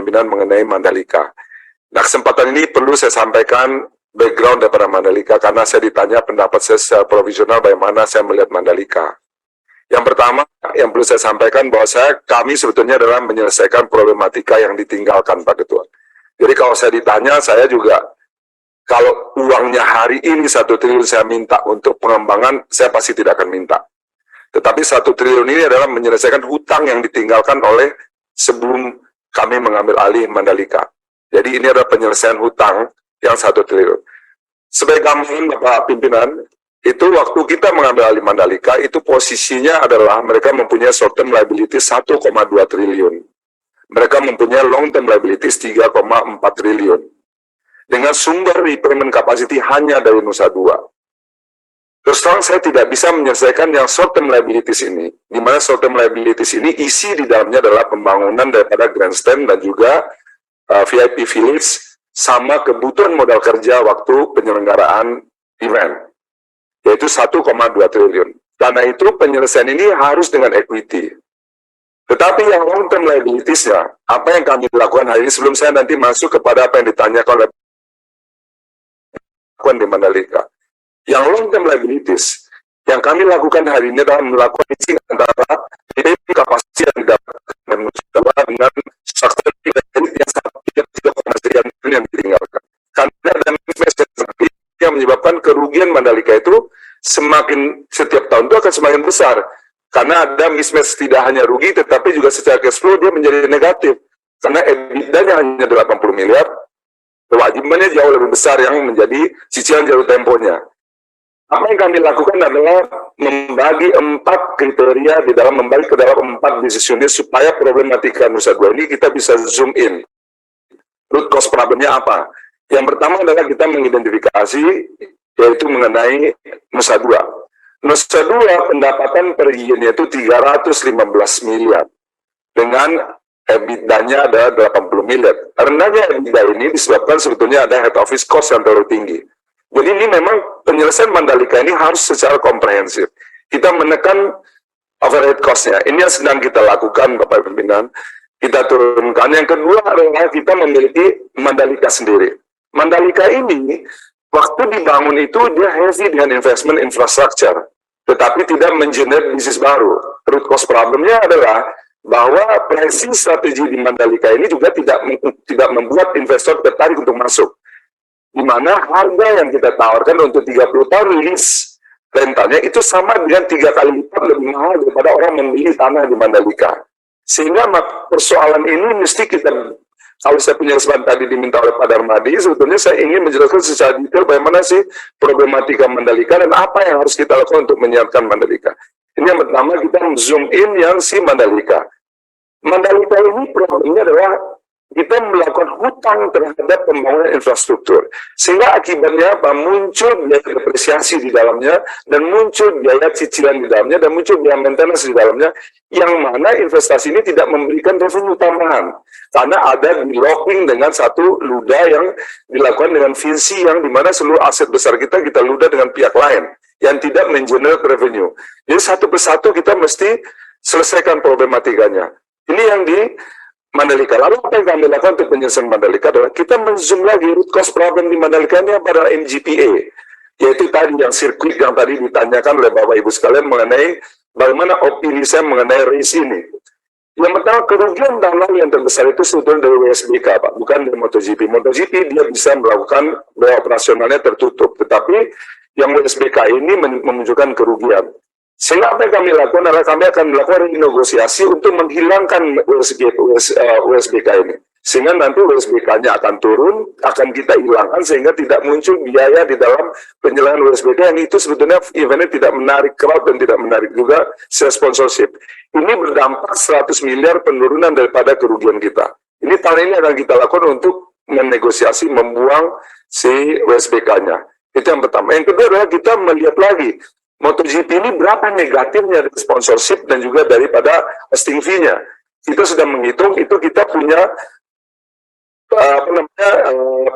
Pimpinan mengenai Mandalika. Nah, kesempatan ini perlu saya sampaikan background daripada Mandalika, karena saya ditanya pendapat saya secara provisional bagaimana saya melihat Mandalika. Yang pertama, yang perlu saya sampaikan bahwa kami sebetulnya adalah menyelesaikan problematika yang ditinggalkan, Pak Ketua. Jadi kalau saya ditanya, saya juga, kalau uangnya hari ini 1 triliun saya minta untuk pengembangan, saya pasti tidak akan minta. Tetapi 1 triliun ini adalah menyelesaikan hutang yang ditinggalkan oleh sebelum kami mengambil alih Mandalika. Jadi ini adalah penyelesaian hutang yang 1 triliun. Sebagai gambaran Bapak Pimpinan, itu waktu kita mengambil alih Mandalika, itu posisinya adalah mereka mempunyai short term liabilities 1,2 triliun. Mereka mempunyai long term liabilities 3,4 triliun. Dengan sumber repayment capacity hanya dari Nusa Dua. Terus terang saya tidak bisa menyelesaikan yang short term liabilities ini, di mana short term liabilities ini isi di dalamnya adalah pembangunan daripada grandstand dan juga VIP Village sama kebutuhan modal kerja waktu penyelenggaraan event, yaitu 1,2 triliun. Karena itu penyelesaian ini harus dengan equity. Tetapi yang long term liabilities-nya, apa yang kami lakukan hari ini sebelum saya nanti masuk kepada apa yang ditanyakan oleh di Mandalika. Yang long term liabilities yang kami lakukan hari ini adalah melakukan matching antara kapasitas yang didapatkan dengan struktur yang yang ditinggalkan. Karena ada mismatch yang menyebabkan kerugian Mandalika itu semakin setiap tahun itu akan semakin besar. Karena ada mismatch tidak hanya rugi, tetapi juga secara cash flow dia menjadi negatif. Karena EBITDA-nya hanya 80 miliar, kewajibannya jauh lebih besar yang menjadi cicilan jatuh temponya. Apa yang kami lakukan adalah membagi 4 kriteria di dalam membagi ke dalam 4 business unit supaya problematika Nusa Dua ini kita bisa zoom in. Root cause problemnya apa? Yang pertama adalah kita mengidentifikasi yaitu mengenai Nusa Dua. Nusa Dua pendapatan per unit itu 315 miliar dengan EBITDA-nya ada 80 miliar. Rendahnya EBITDA ini disebabkan sebetulnya ada head office cost yang terlalu tinggi. Jadi ini memang penyelesaian Mandalika ini harus secara komprehensif. Kita menekan overhead cost-nya. Ini yang sedang kita lakukan, Bapak Pimpinan. Kita turunkan. Yang kedua adalah kita memiliki Mandalika sendiri. Mandalika ini, waktu dibangun itu dia heavy dengan investment infrastructure, tetapi tidak mengenerate bisnis baru. Root cause problemnya adalah bahwa pricing strategi di Mandalika ini juga tidak membuat investor tertarik untuk masuk. Di mana harga yang kita tawarkan untuk 30 tahun lease rentalnya itu sama dengan 3 kali lipat lebih mahal daripada orang membeli tanah di Mandalika. Sehingga persoalan ini mesti kita, kalau saya punya kesempatan tadi diminta oleh Pak Darmadi, sebetulnya saya ingin menjelaskan secara detail bagaimana sih problematika Mandalika dan apa yang harus kita lakukan untuk menyiapkan Mandalika. Ini yang pertama, kita zoom in yang si Mandalika. Mandalika ini problemnya adalah kita melakukan hutang terhadap pembangunan infrastruktur. Sehingga akibatnya apa? Muncul biaya depresiasi di dalamnya, dan muncul biaya cicilan di dalamnya, dan muncul biaya maintenance di dalamnya, yang mana investasi ini tidak memberikan revenue tambahan. Karena ada di locking dengan satu luda yang dilakukan dengan visi yang dimana seluruh aset besar kita luda dengan pihak lain, yang tidak mengenerate revenue. Jadi satu persatu kita mesti selesaikan problematikanya. Ini yang di Mandalika. Lalu apa yang kami lakukan untuk penyelesaian Mandalika adalah kita men-zoom lagi root cause problem di Mandalika ini pada MGPA, yaitu tadi yang sirkuit yang tadi ditanyakan oleh Bapak Ibu sekalian mengenai bagaimana opini saya mengenai race ini. Yang pertama, kerugian tahun lalu yang terbesar itu sebetulnya dari WSBK, Pak, bukan dari MotoGP. MotoGP dia bisa melakukan biaya operasionalnya tertutup, tetapi yang WSBK ini menunjukkan kerugian. Sehingga apa yang kami lakukan adalah kami akan melakukan negosiasi untuk menghilangkan WSBK ini. Sehingga nanti WSBK-nya akan turun, akan kita hilangkan sehingga tidak muncul biaya di dalam penyelenggaraan WSBK yang itu sebetulnya eventnya tidak menarik crowd dan tidak menarik juga sponsorship. Ini berdampak 100 miliar penurunan daripada kerugian kita. Ini tahun ini akan kita lakukan untuk menegosiasi, membuang si WSBK-nya. Itu yang pertama. Yang kedua adalah kita melihat lagi MotoGP ini berapa negatifnya dari sponsorship dan juga daripada hosting fee-nya. Kita sudah menghitung itu kita punya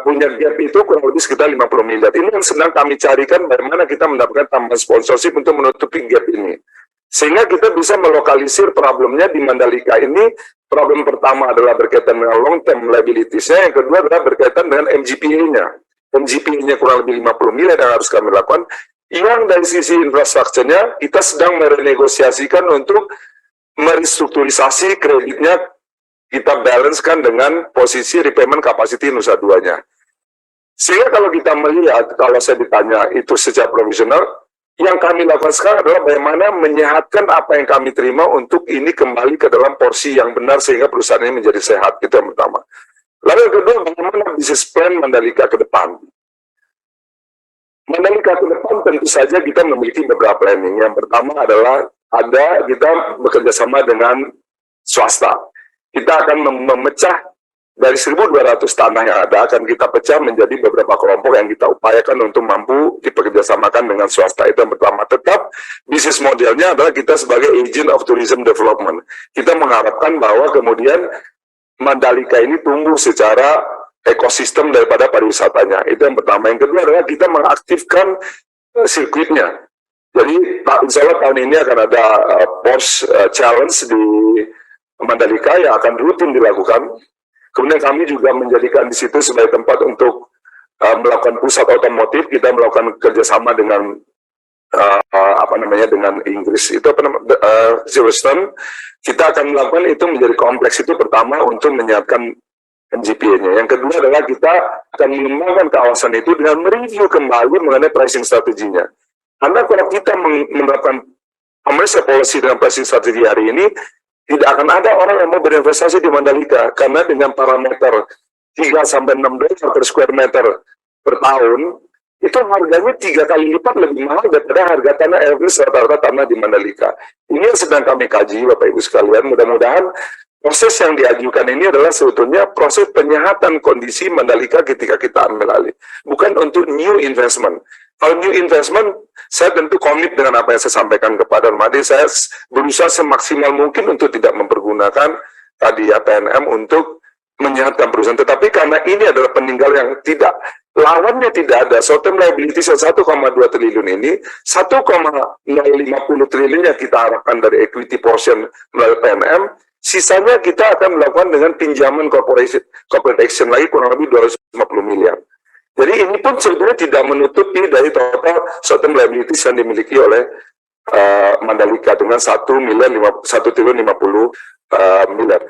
punya gap itu kurang lebih sekitar 50 miliar. Ini yang sedang kami carikan bagaimana kita mendapatkan tambahan sponsorship untuk menutupi gap ini. Sehingga kita bisa melokalisir problemnya di Mandalika ini. Problem pertama adalah berkaitan dengan long term liabilities-nya, yang kedua adalah berkaitan dengan MGPA-nya. MGPA-nya kurang lebih 50 miliar yang harus kami lakukan. Yang dari sisi infrastrukturnya, kita sedang merenegosiasikan untuk merestrukturisasi kreditnya, kita balancekan dengan posisi repayment capacity Nusa Duanya. Sehingga kalau kita melihat, kalau saya ditanya itu secara profesional, yang kami lakukan sekarang adalah bagaimana menyehatkan apa yang kami terima untuk ini kembali ke dalam porsi yang benar sehingga perusahaan ini menjadi sehat. Itu yang pertama. Lalu yang kedua, bagaimana bisnis plan Mandalika ke depan. Mandalika ke depan tentu saja kita memiliki beberapa planning. Yang pertama adalah kita bekerja sama dengan swasta. Kita akan memecah dari 1.200 tanah yang ada, akan kita pecah menjadi beberapa kelompok yang kita upayakan untuk mampu dikerjasamakan dengan swasta. Itu yang pertama. Tetap bisnis modelnya adalah kita sebagai agent of tourism development. Kita mengharapkan bahwa kemudian Mandalika ini tumbuh secara ekosistem daripada pariwisatanya. Itu yang pertama. Yang kedua adalah kita mengaktifkan sirkuitnya. Jadi insya Allah tahun ini akan ada Porsche Challenge di Mandalika yang akan rutin dilakukan. Kemudian kami juga menjadikan di situ sebagai tempat untuk melakukan pusat otomotif. Kita melakukan kerjasama dengan dengan Inggris. Itu Silverstone. Kita akan melakukan itu menjadi kompleks itu pertama untuk menyiapkan NGPA-nya. Yang kedua adalah kita akan mengembangkan kawasan itu dengan mereview kembali mengenai pricing strateginya. Karena kalau kita menerapkan commercial policy dengan pricing strategi hari ini, tidak akan ada orang yang mau berinvestasi di Mandalika, karena dengan parameter 3-6 dolar per square meter per tahun, itu harganya 3 kali lipat lebih mahal daripada harga tanah average rata-rata tanah di Mandalika. Ini yang sedang kami kaji, Bapak Ibu sekalian. Mudah-mudahan proses yang diajukan ini adalah sebetulnya proses penyehatan kondisi Mandalika ketika kita ambil alih. Bukan untuk new investment. Kalau new investment, saya tentu komit dengan apa yang saya sampaikan kepada Madi. Saya berusaha semaksimal mungkin untuk tidak mempergunakan tadi ya PNM untuk menyehatkan perusahaan. Tetapi karena ini adalah peninggal yang tidak, lawannya tidak ada. Short term liabilities yang 1,2 triliun ini, 1,050 triliun yang kita harapkan dari equity portion melalui PNM, sisanya kita akan melakukan dengan pinjaman corporate action lagi kurang lebih 250 miliar. Jadi ini pun sebetulnya tidak menutupi dari total short term liabilities yang dimiliki oleh Mandalika dengan 1 triliun 50 miliar.